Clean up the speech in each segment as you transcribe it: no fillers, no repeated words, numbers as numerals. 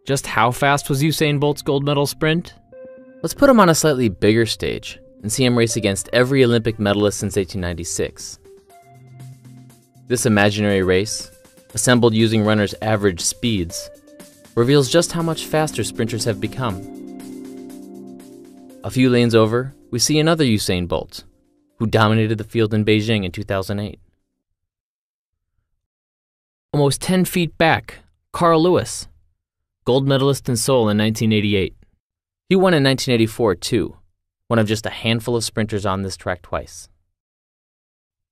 Just how fast was Usain Bolt's gold medal sprint? Let's put him on a slightly bigger stage and see him race against every Olympic medalist since 1896. This imaginary race, assembled using runners' average speeds, reveals just how much faster sprinters have become. A few lanes over, we see another Usain Bolt, who dominated the field in Beijing in 2008. Almost 10 feet back, Carl Lewis, gold medalist in Seoul in 1988. He won in 1984 too, one of just a handful of sprinters on this track twice.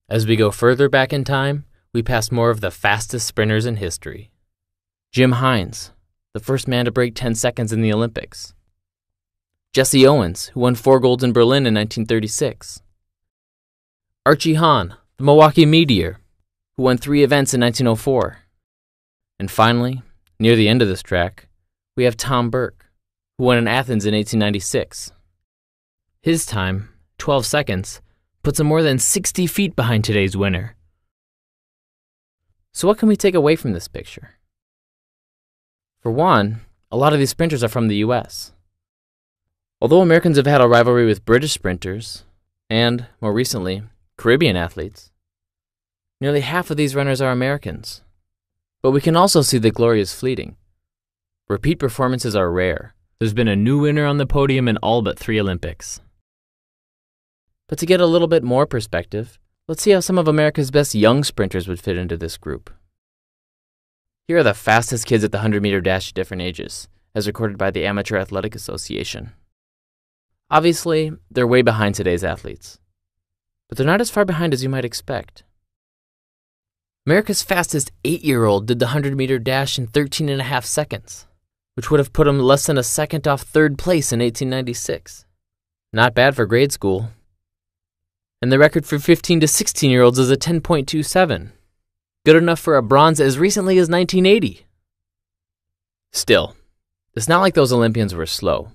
As we go further back in time, we pass more of the fastest sprinters in history. Jim Hines, the first man to break 10 seconds in the Olympics. Jesse Owens, who won 4 golds in Berlin in 1936. Archie Hahn, the Milwaukee Meteor, who won 3 events in 1904. And finally, near the end of this track, we have Tom Burke, who won in Athens in 1896. His time, 12 seconds, puts him more than 60 feet behind today's winner. So what can we take away from this picture? For one, a lot of these sprinters are from the US. Although Americans have had a rivalry with British sprinters, and, more recently, Caribbean athletes, nearly half of these runners are Americans. But we can also see that glory is fleeting. Repeat performances are rare. There's been a new winner on the podium in all but 3 Olympics. But to get a little bit more perspective, let's see how some of America's best young sprinters would fit into this group. Here are the fastest kids at the 100-meter dash at different ages, as recorded by the Amateur Athletic Association. Obviously, they're way behind today's athletes, but they're not as far behind as you might expect. America's fastest 8-year-old did the 100-meter dash in 13.5 seconds, which would have put him less than a second off 3rd place in 1896. Not bad for grade school. And the record for 15 to 16-year-olds is a 10.27. Good enough for a bronze as recently as 1980. Still, it's not like those Olympians were slow.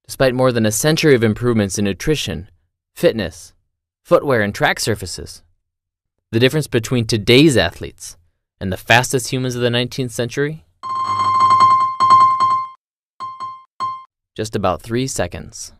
Despite more than a century of improvements in nutrition, fitness, footwear, and track surfaces, the difference between today's athletes and the fastest humans of the 19th century? Just about 3 seconds.